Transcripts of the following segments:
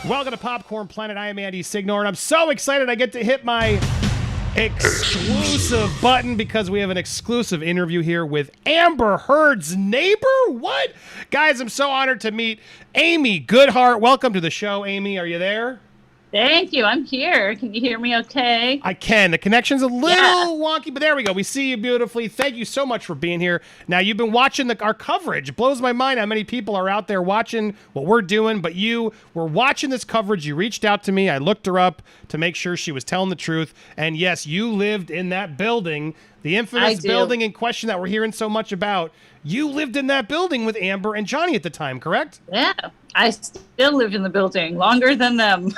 Welcome to Popcorn Planet. I am Andy Signor, and I'm so excited I get to hit my exclusive button because we have an exclusive interview here with Amber Heard's neighbor. What? Guys, I'm so honored to meet Amy Goodhart. Welcome to the show, Amy. Are you there? Thank you. I'm here. Can you hear me okay? I can. The connection's a little wonky, but there we go. We see you beautifully. Thank you so much for being here. Now, you've been watching our coverage. It blows my mind how many people are out there watching what we're doing, but you were watching this coverage. You reached out to me. I looked her up to make sure she was telling the truth. And yes, you lived in that building, the infamous building in question that we're hearing so much about. You lived in that building with Amber and Johnny at the time, correct? Yeah. I still live in the building longer than them.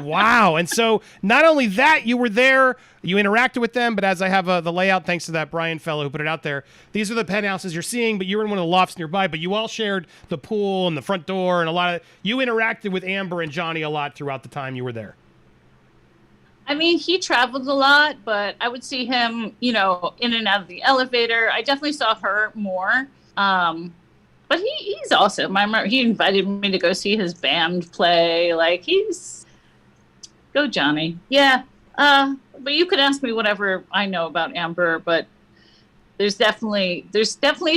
Wow. And so not only that, you were there, you interacted with them, but as I have the layout, thanks to that Brian fellow who put it out there, these are the penthouses you're seeing, but you were in one of the lofts nearby, but you all shared the pool and the front door and a lot of, you interacted with Amber and Johnny a lot throughout the time you were there. I mean, he traveled a lot, but I would see him, in and out of the elevator. I definitely saw her more. But he's awesome. I remember he invited me to go see his band play. Like, go Johnny. Yeah. But you could ask me whatever I know about Amber, but there's definitely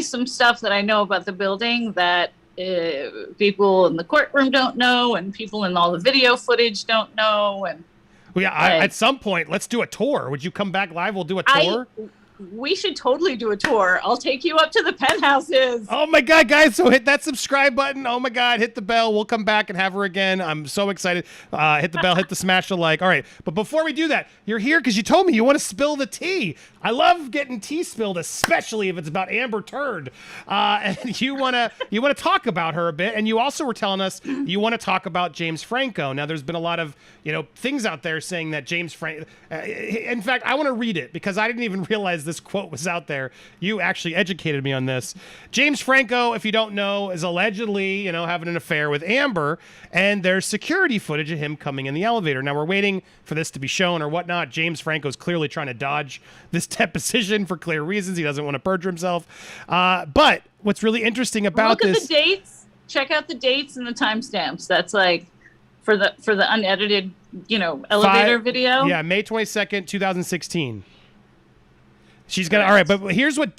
some stuff that I know about the building that people in the courtroom don't know, and people in all the video footage don't know. And well, yeah, at some point, let's do a tour. Would you come back live? We'll do a tour. We should totally do a tour. I'll take you up to the penthouses. Oh my God, guys. So hit that subscribe button. Oh my God, hit the bell. We'll come back and have her again. I'm so excited. Hit the bell, hit the smash the like. All right. But before we do that, you're here because you told me you want to spill the tea. I love getting tea spilled, especially if it's about Amber Turd. And you want to talk about her a bit. And you also were telling us you want to talk about James Franco. Now, there's been a lot of, things out there saying that James Franco, in fact, I want to read it because I didn't even realize this quote was out there. You actually educated me on this. James Franco, if you don't know, is allegedly, having an affair with Amber, and there's security footage of him coming in the elevator. Now, we're waiting for this to be shown or whatnot. James Franco's clearly trying to dodge this deposition for clear reasons. He doesn't want to perjure himself. But what's really interesting about this... Look at the dates. Check out the dates and the timestamps. That's like for the unedited, elevator video. Yeah, May 22nd, 2016. She's gonna. All right, but here's what.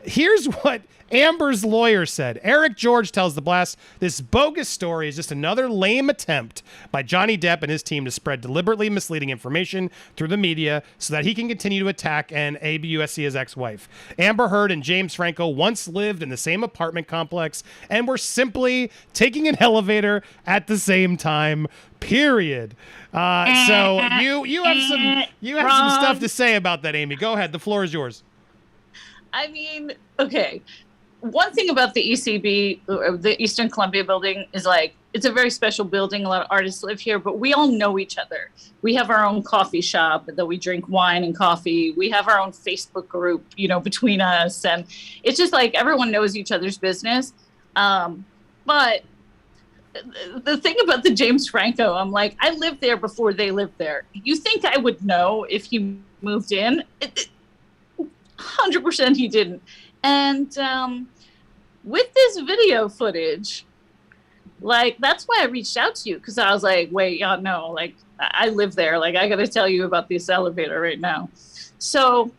Here's what Amber's lawyer said. Eric George tells The Blast this bogus story is just another lame attempt by Johnny Depp and his team to spread deliberately misleading information through the media so that he can continue to attack and abuse his ex-wife. Amber Heard and James Franco once lived in the same apartment complex and were simply taking an elevator at the same time. Period. So you have some stuff to say about that, Amy. Go ahead. The floor is yours. I mean, okay. One thing about the ECB, the Eastern Columbia building, is like, it's a very special building. A lot of artists live here, but we all know each other. We have our own coffee shop that we drink wine and coffee. We have our own Facebook group, between us. And it's just like everyone knows each other's business. But the thing about the James Franco, I'm like, I lived there before they lived there. You think I would know if he moved in? 100% he didn't. And with this video footage, like, that's why I reached out to you, because I was like, wait, no, like, I live there. Like, I got to tell you about this elevator right now. So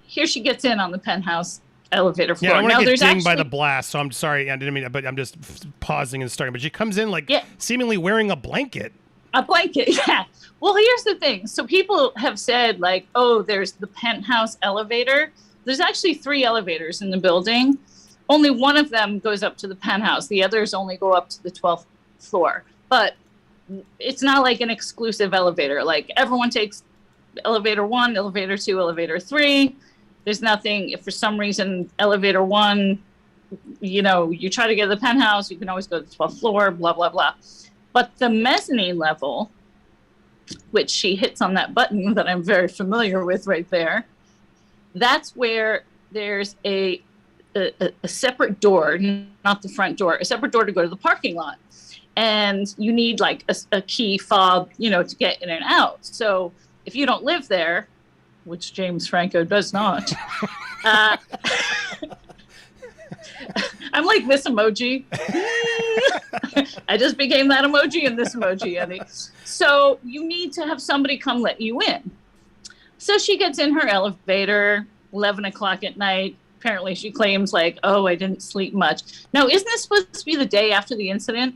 here she gets in on the penthouse elevator floor. Yeah, I want to get dinged by the blast, so I'm sorry. I didn't mean, but I'm just pausing and starting. But she comes in seemingly wearing a blanket. A blanket, yeah. Well, here's the thing. So people have said, like, oh, there's the penthouse elevator. There's actually 3 elevators in the building. Only one of them goes up to the penthouse. The others only go up to the 12th floor. But it's not like an exclusive elevator. Like, everyone takes elevator 1, elevator 2, elevator 3. There's nothing, if for some reason elevator 1, you try to get to the penthouse, you can always go to the 12th floor, blah, blah, blah. But the mezzanine level, which she hits on that button that I'm very familiar with right there, that's where there's a separate door, not the front door, a separate door to go to the parking lot. And you need like a key fob, to get in and out. So if you don't live there, which James Franco does not, I'm like this emoji. I just became that emoji in this emoji, Andy. So you need to have somebody come let you in. So she gets in her elevator, 11 o'clock at night. Apparently she claims like, oh, I didn't sleep much. Now, isn't this supposed to be the day after the incident?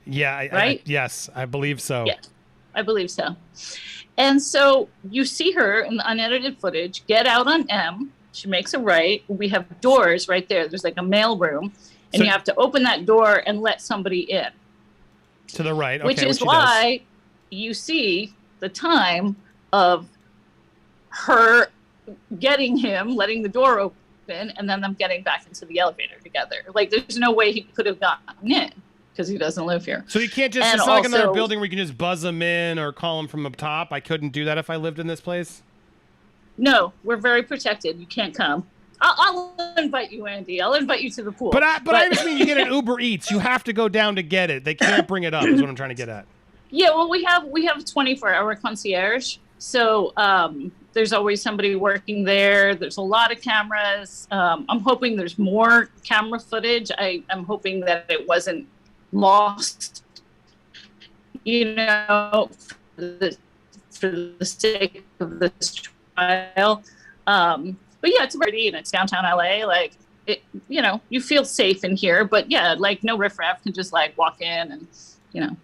Yeah. Right? Yes, I believe so. Yeah, I believe so. And so you see her in the unedited footage, get out on M. She makes a right. We have doors right there. There's like a mail room. And So- you have to open that door and let somebody in. To the right. Okay, Which is she why you see the time of her getting him, letting the door open, and then them getting back into the elevator together. Like, there's no way he could have gotten in because he doesn't live here. does. So you can't just, And it's not like another also- building where you can just buzz them in or call them from up top. I couldn't do that if I lived in this place. No, we're very protected. You can't come. I'll invite you, Andy. I'll invite you to the pool. But I just mean you get an Uber Eats. You have to go down to get it. They can't bring it up is what I'm trying to get at. Yeah, well, we have 24-hour concierge. So there's always somebody working there. There's a lot of cameras. I'm hoping there's more camera footage. I'm hoping that it wasn't lost, for the sake of this trial. But yeah, it's pretty, and it's downtown LA. Like, it, you feel safe in here. But yeah, like no riffraff can just like walk in and,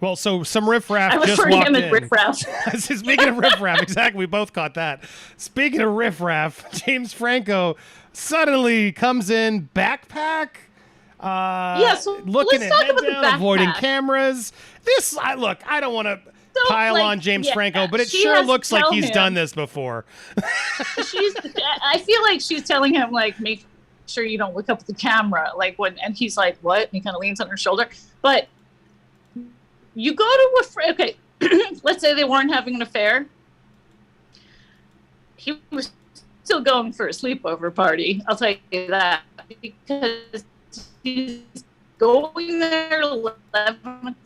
Well, so some riffraff I just refer to walked him in. as riffraff. Speaking of riffraff, exactly, we both caught that. Speaking of riffraff, James Franco suddenly comes in backpack. So looking let's at talk head about the down, avoiding backpack. cameras. I don't want to So, pile like, on James yeah, Franco, but it she sure has to looks like tell he's him. done this before. I feel like she's telling him, like, make sure you don't look up at the camera. Like, and he's like, what? And he kind of leans on her shoulder. But you go to a friend, okay, let's say they weren't having an affair. He was still going for a sleepover party. I'll tell you that. Because he's going there 11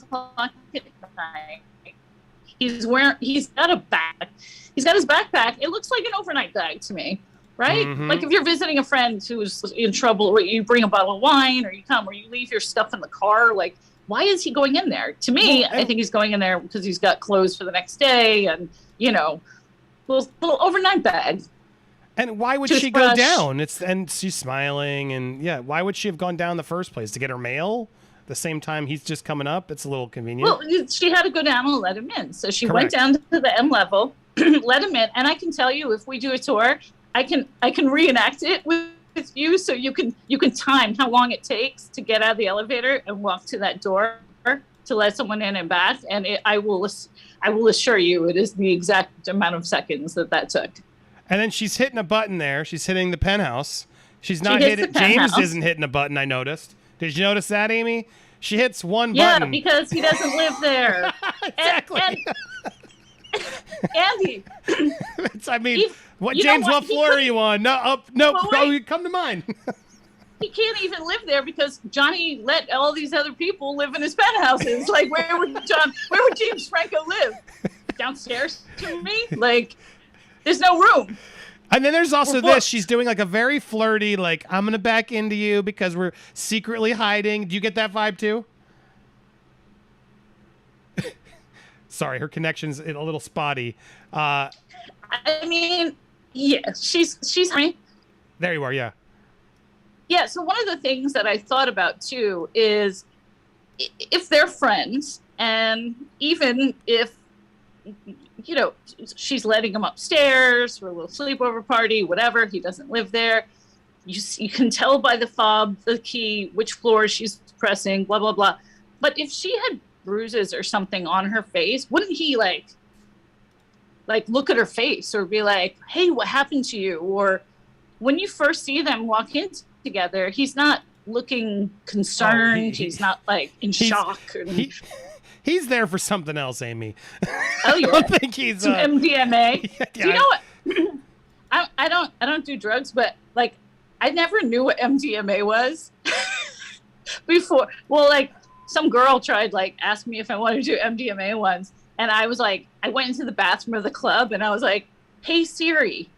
o'clock at night. He's got a bag. He's got his backpack. It looks like an overnight bag to me, right? Mhm. Like if you're visiting a friend who's in trouble, or you bring a bottle of wine, or you come, or you leave your stuff in the car. Like, why is he going in there? To me, Well, I think he's going in there because he's got clothes for the next day, and little overnight bag. And why would she go down? And she's smiling, and yeah, why would she have gone down in the first place? To get her mail? The same time he's just coming up? It's a little convenient. Well, she had to go down and let him in. So she Correct. went down to the M level, let him in. And I can tell you, if we do a tour, I can reenact it with you, so you can time how long it takes to get out of the elevator and walk to that door to let someone in and back. And I will assure you, it is the exact amount of seconds that took. And then she's hitting a button there. She's hitting the penthouse. She's She not hits hitting. the James penthouse. isn't hitting a button. I noticed. Did you notice that, Amy? She hits one Yeah, button. because he doesn't live there. Exactly. And Andy, I mean, what you know James? what? What He floor are couldn't- you on? No, no. Well, Oh, wait. you come to mine. he can't even live there because Johnny let all these other people live in his penthouses. Like, where would James Franco live? Downstairs to me? Like, there's no room. And then there's also We're this. booked. She's doing like a very flirty, like, I'm going to back into you because we're secretly hiding. Do you get that vibe too? Sorry, her connection's a little spotty. I mean, yeah, she's There you are, yeah. Yeah, so one of the things that I thought about too is if they're friends, and even if she's letting him upstairs for a little sleepover party, whatever, he doesn't live there. You can tell by the fob, the key, which floor she's pressing, blah blah blah. But if she had bruises or something on her face, wouldn't he like look at her face or be like, "Hey, what happened to you?" Or when you first see them walk in together, he's not looking concerned. He's not like in shock. He's there for something else, Amy. Oh yeah, I don't think he's some MDMA. yeah, Do you know what? I don't do drugs, but like I never knew what MDMA was before. Well, like some girl tried asked me if I wanted to do MDMA once, and I was like, I went into the bathroom of the club and I was like, "Hey Siri,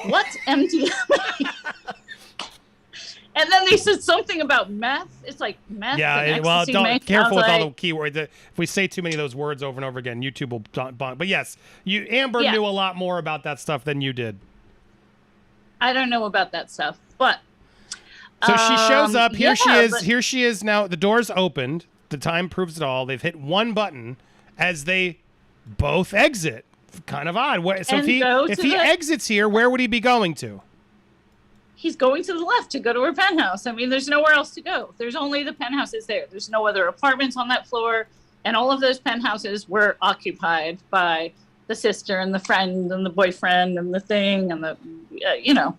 what's MDMA?" And then they said something about meth. It's like meth. Yeah, and well, ecstasy don't mix. careful with I was all the keywords. If we say too many of those words over and over again, YouTube will bonk. But yes, Amber Yeah. knew a lot more about that stuff than you did. I don't know about that stuff, but so she shows up. Here she is. but- Here she is now. The door's opened. The time proves it all. They've hit one button as they both exit. Kind of odd. So And if he exits here, where would he be going to? He's going to the left to go to her penthouse. I mean, there's nowhere else to go. There's only the penthouses there. There's no other apartments on that floor. And all of those penthouses were occupied by the sister and the friend and the boyfriend and the thing and the, you know.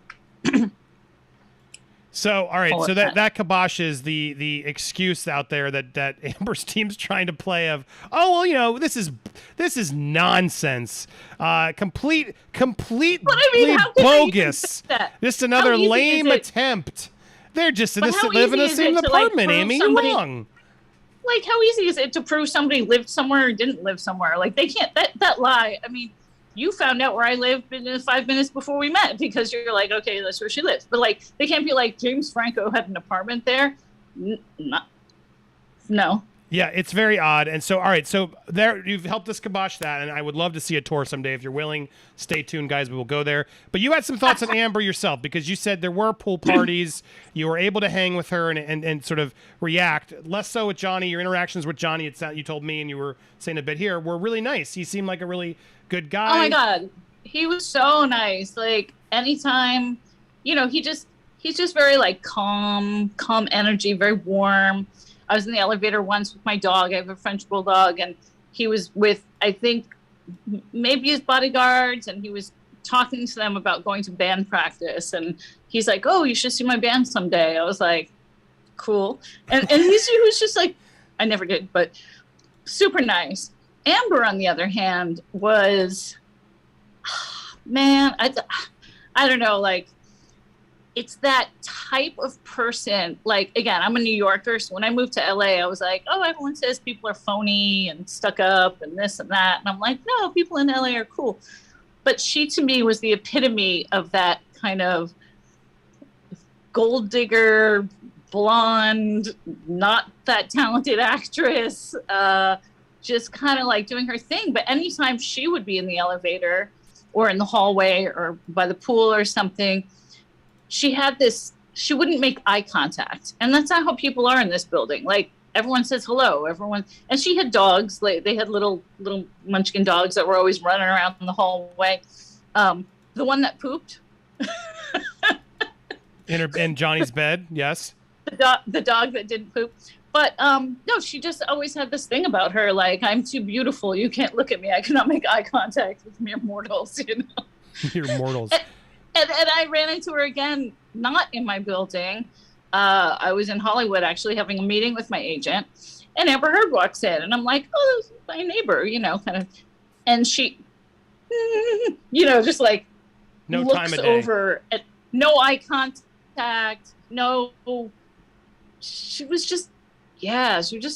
So, all right. So that kiboshes the excuse out there that Amber's team's trying to play of, oh, well, you know, this is nonsense. Completely bogus. Just another lame attempt. They're just living in the same apartment, Amy. You're wrong. Like, how easy is it to prove somebody lived somewhere or didn't live somewhere? Like, they can't, that lie. I mean, you found out where I live in 5 minutes before we met because you're like, okay, that's where she lives. But like, they can't be like, James Franco had an apartment there. No. Yeah, it's very odd. And so, all right, so there you've helped us kibosh that, and I would love to see a tour someday if you're willing. Stay tuned, guys. We will go there. But you had some thoughts on Amber yourself because you said there were pool parties. You were able to hang with her and sort of react. Less so with Johnny. Your interactions with Johnny, you told me, and you were saying a bit here, were really nice. He seemed like a really good guy. Oh my God. He was so nice. Like, anytime, you know, he's just very like calm energy, very warm. I was in the elevator once with my dog. I have a French bulldog, and he was with, I think, maybe his bodyguards, and he was talking to them about going to band practice. And he's like, oh, you should see my band someday. I was like, cool. And he was just like, I never did, but super nice. Amber, on the other hand, was, man, I don't know, like, it's that type of person. Like, again, I'm a New Yorker, so when I moved to LA, I was like, oh, everyone says people are phony and stuck up and this and that. And I'm like, no, people in LA are cool. But she, to me, was the epitome of that kind of gold digger, blonde, not that talented actress, just kind of like doing her thing. But anytime she would be in the elevator or in the hallway or by the pool or something, she wouldn't make eye contact. And that's not how people are in this building. Like, everyone says hello, and she had dogs. Like, they had little munchkin dogs that were always running around in the hallway. The one that pooped. in Johnny's bed, yes. The dog that didn't poop. But no, she just always had this thing about her, like, I'm too beautiful. You can't look at me. I cannot make eye contact with mere mortals, you know. Mere mortals. And I ran into her again, not in my building. I was in Hollywood actually having a meeting with my agent, and Amber Heard walks in, and I'm like, oh, this is my neighbor, you know, kind of. And she, you know, just like no looks time of day. over at no eye contact, no. She was just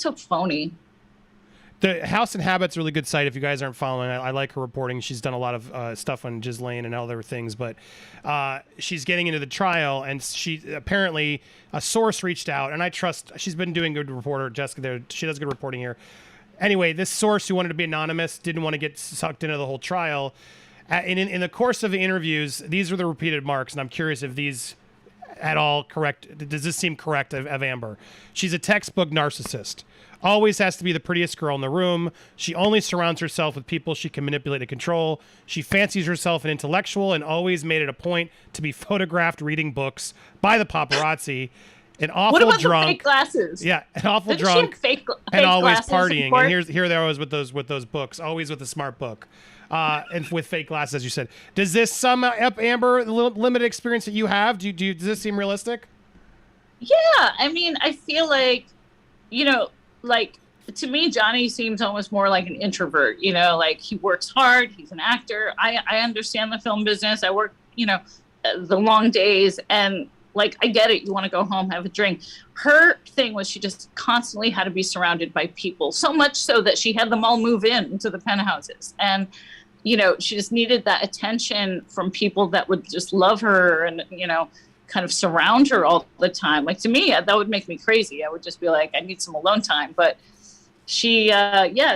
so phony. The House and Habit's a really good site if you guys aren't following. I like her reporting. She's done a lot of stuff on Ghislaine and other things, but she's getting into the trial, and she apparently, a source reached out, and I trust, she's been doing good reporter, Jessica there. She does good reporting here. Anyway, this source who wanted to be anonymous didn't want to get sucked into the whole trial. In the course of the interviews, these were the repeated marks, and I'm curious if these at all correct. Does this seem correct of Amber? She's a textbook narcissist. Always has to be the prettiest girl in the room. She only surrounds herself with people she can manipulate and control. She fancies herself an intellectual and always made it a point to be photographed reading books by the paparazzi. An awful what about drunk. The fake glasses? Yeah, an awful Didn't drunk. She have fake and always glasses partying. And here they are with those books, always with a smart book. And with fake glasses, as you said. Does this sum up, Amber, the limited experience that you have? Does this seem realistic? Yeah, I mean, I feel like, you know, like, to me, Johnny seems almost more like an introvert, you know, like, he works hard, he's an actor. I understand the film business. I work, you know, the long days, and like, I get it. You want to go home, have a drink. Her thing was she just constantly had to be surrounded by people, so much so that she had them all move into the penthouses. And, you know, she just needed that attention from people that would just love her. And, you know, kind of surround her all the time. Like, to me, that would make me crazy. I would just be like, I need some alone time. But she,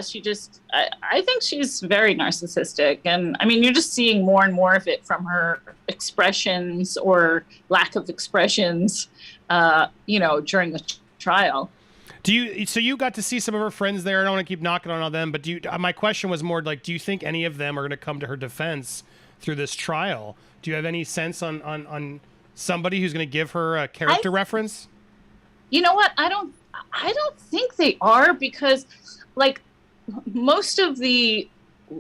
she just, I think she's very narcissistic. And I mean, you're just seeing more and more of it from her expressions or lack of expressions, during the trial. So you got to see some of her friends there. I don't want to keep knocking on all them, but my question was more like, do you think any of them are going to come to her defense through this trial? Do you have any sense on somebody who's going to give her a character reference? You know what? I don't think they are, because like most of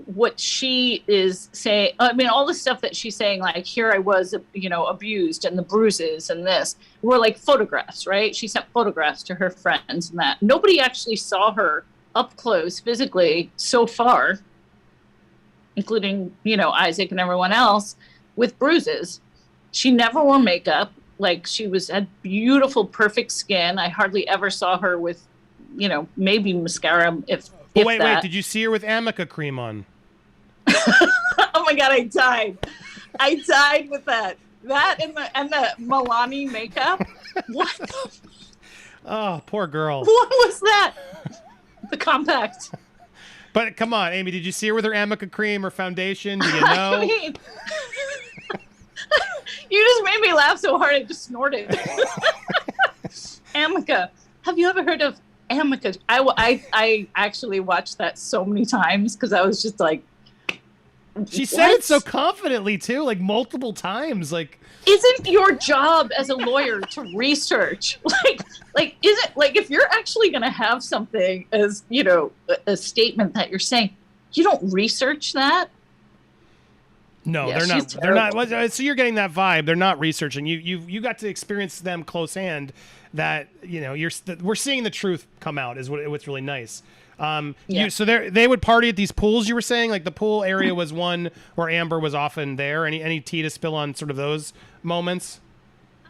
what she is saying, I mean, all the stuff that she's saying, like, here I was, abused, and the bruises and this, were like photographs, right? She sent photographs to her friends and that. Nobody actually saw her up close physically so far, including, Isaac and everyone else, with bruises. She never wore makeup. Like, she had beautiful, perfect skin. I hardly ever saw her with, maybe mascara, if wait, that. did you see her with Amica cream on? Oh my God, I died. I died with that. That and the Milani makeup. What? Oh, poor girl. What was that? The compact. But come on, Amy, did you see her with her Amica cream or foundation? Do you know? I mean, you just made me laugh so hard I just snorted. Amica. Have you ever heard of Amica? I actually watched that so many times because I was just like, she said it so confidently too, like multiple times. Like, isn't your job as a lawyer to research? Like isn't, like, if you're actually going to have something as, a statement that you're saying, you don't research that? No, yeah, they're not. Terrible. They're not. So you're getting that vibe. They're not researching. You got to experience them close hand. That we're seeing the truth come out is what's really nice. So they would party at these pools. You were saying, like, the pool area was one where Amber was often there. Any tea to spill on sort of those moments?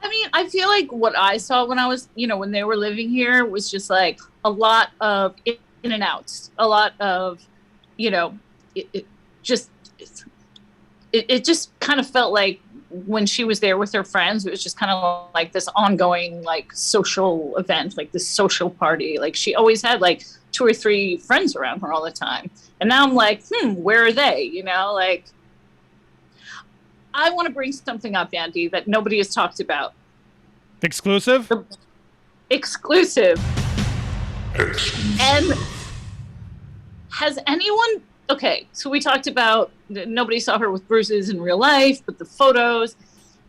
I memean, I feel like what I saw when I was, when they were living here was just like a lot of in and outs, a lot of, it just kind of felt like when she was there with her friends, it was just kind of like this ongoing, like, social event, like this social party. Like, she always had like 2 or 3 friends around her all the time. And now I'm like, where are they? Like, I want to bring something up, Andy, that nobody has talked about. Exclusive? Exclusive. And has anyone... Okay, so we talked about nobody saw her with bruises in real life, but the photos.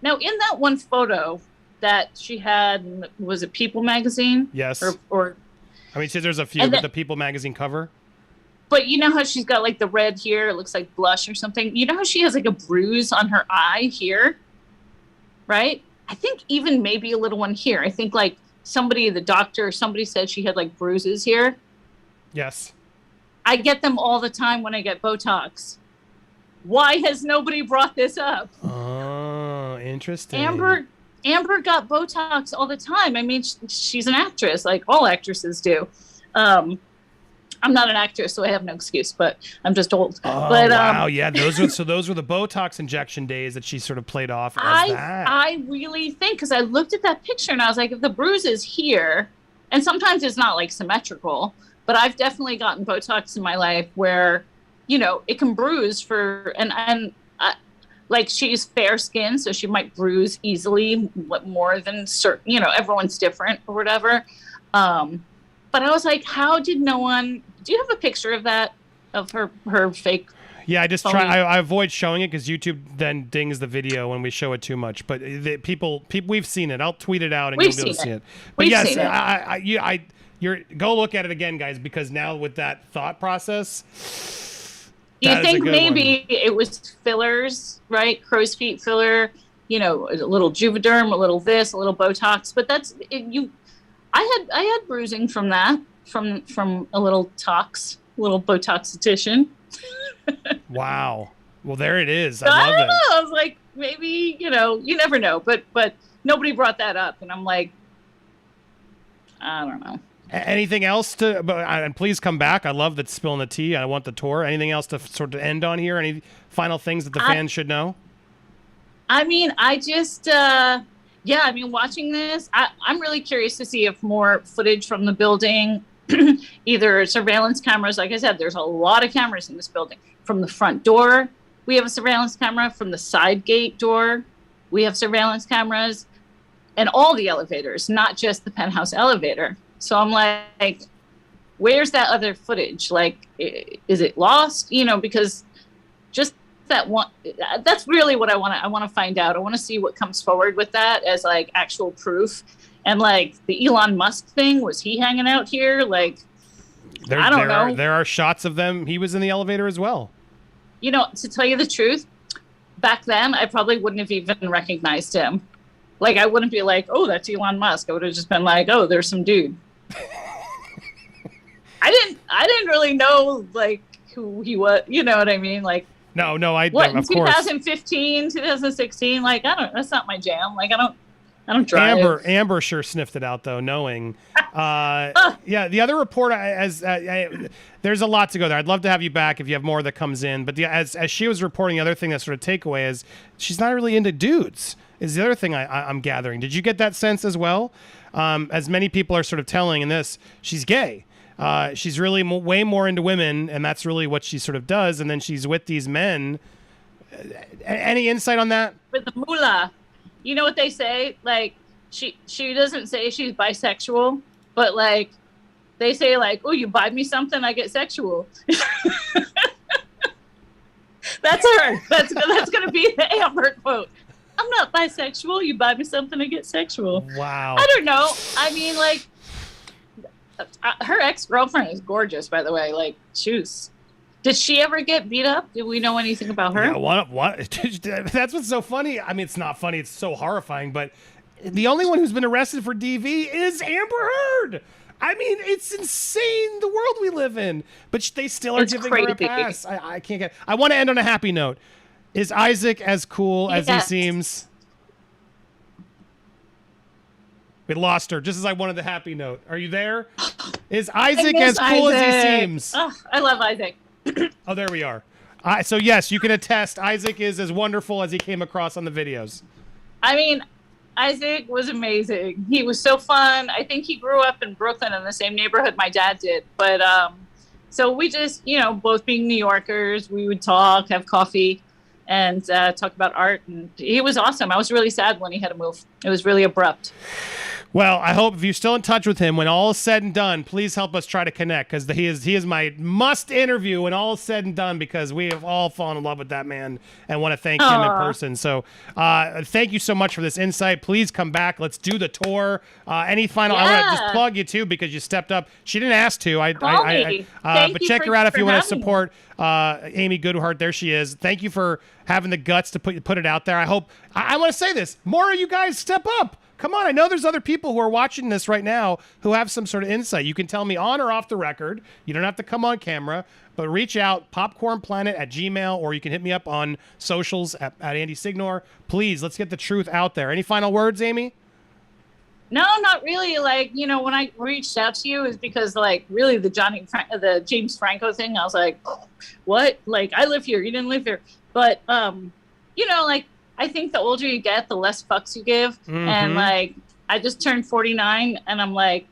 Now, in that one photo that she had, was it People magazine? Yes. Or I mean, there's a few, but the People magazine cover. But you know how she's got like the red here? It looks like blush or something. You know how she has like a bruise on her eye here? Right? I think even maybe a little one here. I think like the doctor, somebody said she had like bruises here. Yes. I get them all the time when I get Botox. Why has nobody brought this up? Oh, interesting. Amber got Botox all the time. I mean, she's an actress, like all actresses do. I'm not an actress, so I have no excuse, but I'm just old. Oh, but, wow. Yeah, those were the Botox injection days that she sort of played off as that. I really think, because I looked at that picture and I was like, if the bruise is here, and sometimes it's not like symmetrical, but I've definitely gotten Botox in my life where, it can bruise like, she's fair skinned, so she might bruise easily more than certain, everyone's different or whatever. But I was like, how did no one, do you have a picture of that, of her fake? Yeah, I just try. I avoid showing it because YouTube then dings the video when we show it too much. But people, we've seen it. I'll tweet it out and you'll be able to see it. But yes, go look at it again, guys, because now with that thought process, do you think maybe it was fillers, right? Crow's feet filler, a little Juvederm, a little this, a little Botox, but that's it, I had bruising from that, from a little Botoxitician. Wow. Well, there it is. I don't know. I was like, maybe, you never know, but nobody brought that up, and I'm like, I don't know. Anything else and please come back. I love that spilling the tea. I want the tour. Anything else to sort of end on here? Any final things that the fans should know? I mean, I just, Yeah, I mean, watching this, I'm really curious to see if more footage from the building, either surveillance cameras, like I said, there's a lot of cameras in this building. From the front door, we have a surveillance camera. From the side gate door, we have surveillance cameras, and all the elevators, not just the penthouse elevator. So I'm like, where's that other footage? Like, is it lost? You know, because just that one, that's really what I want to find out. I want to see what comes forward with that as like actual proof. And like the Elon Musk thing, was he hanging out here? Like, I don't know. There are shots of them. He was in the elevator as well. You know, to tell you the truth, back then I probably wouldn't have even recognized him. Like, I wouldn't be like, oh, that's Elon Musk. I would have just been like, oh, there's some dude. I didn't really know like who he was. You know what I mean? Like, no, of course. 2015, 2016, like, that's not my jam. Like, I don't drive. Amber sure sniffed it out though, knowing. Yeah, the other report, there's a lot to go there. I'd love to have you back if you have more that comes in. But as she was reporting, the other thing that sort of takeaway is she's not really into dudes. Is the other thing I'm gathering. Did you get that sense as well? As many people are sort of telling in this, she's gay. She's really way more into women, and that's really what she sort of does. And then she's with these men. Any insight on that? With the moolah, you know what they say? Like, she doesn't say she's bisexual, but like they say like, oh, you buy me something, I get sexual. That's her. That's gonna be the Amber quote. I'm not bisexual. You buy me something, I get sexual. Wow. I don't know. I mean, like, her ex-girlfriend is gorgeous, by the way. Like, shoes. Did she ever get beat up? Did we know anything about her? Yeah, what? That's what's so funny. I mean, it's not funny. It's so horrifying. But the only one who's been arrested for DV is Amber Heard. I mean, it's insane the world we live in. But they still are giving her a pass. I can't get. I want to end on a happy note. Is Isaac as cool as he seems? We lost her just as I wanted the happy note. Are you there? Is Isaac as cool as he seems? Oh, I love Isaac. Oh, there we are. So yes, you can attest Isaac is as wonderful as he came across on the videos. I mean, Isaac was amazing. He was so fun. I think he grew up in Brooklyn in the same neighborhood my dad did. But so we just, you know, both being New Yorkers, we would talk, have coffee, and talk about art. And he was awesome. I was really sad when he had to move. It was really abrupt. Well, I hope if you're still in touch with him, when all is said and done, please help us try to connect, because he is my must interview when all is said and done, because we have all fallen in love with that man and want to thank him in person. So thank you so much for this insight. Please come back. Let's do the tour. Any final? I want to just plug you too, because you stepped up. She didn't ask to. But check her out if you want to support Amy Goodhart. There she is. Thank you for having the guts to put it out there. I hope. I want to say this. More of you guys step up. Come on, I know there's other people who are watching this right now who have some sort of insight. You can tell me on or off the record. You don't have to come on camera, but reach out, popcornplanet@gmail.com, or you can hit me up on socials at Andy Signor. Please, let's get the truth out there. Any final words, Amy? No, not really. Like, you know, when I reached out to you is because, like, really the James Franco thing, I was like, what? Like, I live here. You didn't live here. But, you know, like, I think the older you get, the less fucks you give. Mm-hmm. And like, I just turned 49 and I'm like,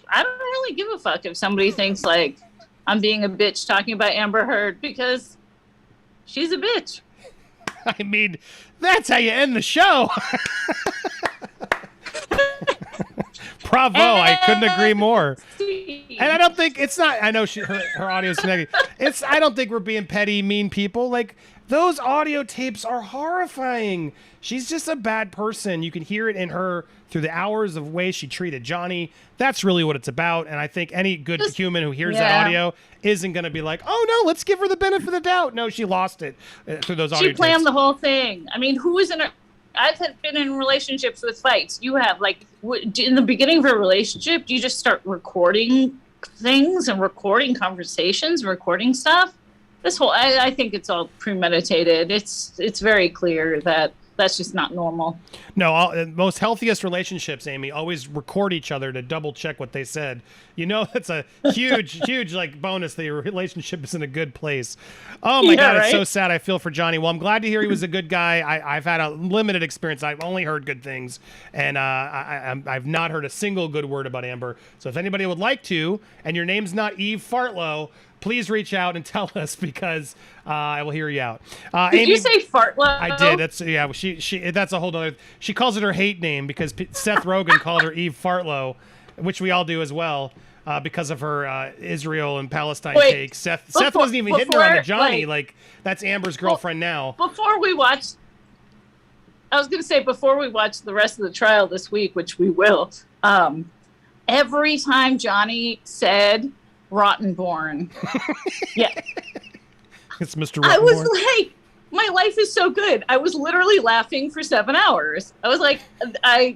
I don't really give a fuck if somebody thinks like I'm being a bitch talking about Amber Heard, because she's a bitch. I mean, that's how you end the show. Bravo. I couldn't agree more. And I don't think it's not, I know her audio's connected. I don't think we're being petty, mean people. Like, those audio tapes are horrifying. She's just a bad person. You can hear it in her through the hours of ways she treated Johnny. That's really what it's about. And I think any good human who hears that audio isn't going to be like, oh, no, let's give her the benefit of the doubt. No, she lost it through those audio tapes. She planned the whole thing. I mean, who is in a... I've been in relationships with fights. You have, like, in the beginning of a relationship, do you just start recording things and recording conversations, recording stuff? I think it's all premeditated. It's very clear that That's just not normal. No, most healthiest relationships, Amy, always record each other to double check what they said. You know, that's a huge like bonus that your relationship is in a good place. Oh my God, it's so sad. I feel for Johnny. Well, I'm glad to hear he was a good guy. I've had a limited experience. I've only heard good things, and I've not heard a single good word about Amber. So if anybody would like to, and your name's not Eve Fartlow, please reach out and tell us, because I will hear you out. Did Amy, you say Fartlow? I did. That's she. That's a whole other. She calls it her hate name because Seth Rogen called her Eve Fartlow, which we all do as well, because of her Israel and Palestine takes. Seth wasn't even hitting her on the Johnny. Like that's Amber's girlfriend now. Before we watch, I was going to say before we watch the rest of the trial this week, which we will. Every time Johnny said Rottenborn. Yeah. It's Mr. Rottenborn. I was like, my life is so good. I was literally laughing for 7 hours. I was like,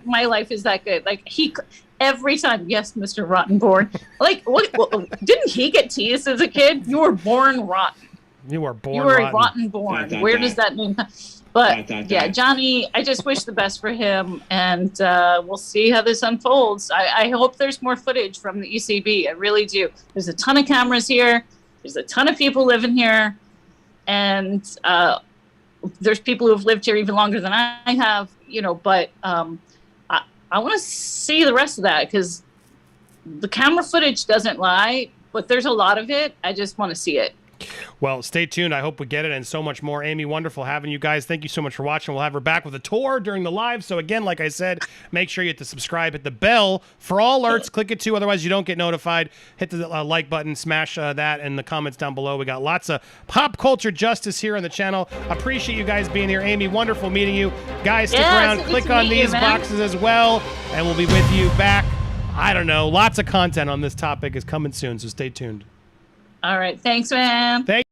my life is that good. Like every time, yes, Mr. Rottenborn. Like, what didn't he get teased as a kid? You were born rotten. You were born. You were rotten. Rottenborn. Where does that name come? But yeah, Johnny, I just wish the best for him, and we'll see how this unfolds. I hope there's more footage from the ECB. I really do. There's a ton of cameras here. There's a ton of people living here, and there's people who have lived here even longer than I have. You know, but I want to see the rest of that, because the camera footage doesn't lie, but there's a lot of it. I just want to see it. Well, stay tuned. I hope we get it, and so much more. Amy, wonderful having you guys. Thank you so much for watching. We'll have her back with a tour during the live. So again, like I said, make sure you hit the subscribe, hit the bell for all alerts. Click it too, otherwise you don't get notified. Hit the like button, smash that in the comments down below. We got lots of pop culture justice here on the channel. Appreciate you guys being here. Amy, wonderful meeting you. Guys, stick around. Click on these boxes as well, and we'll be with you back. I don't know. Lots of content on this topic is coming soon, so stay tuned. All right. Thanks, man. Thank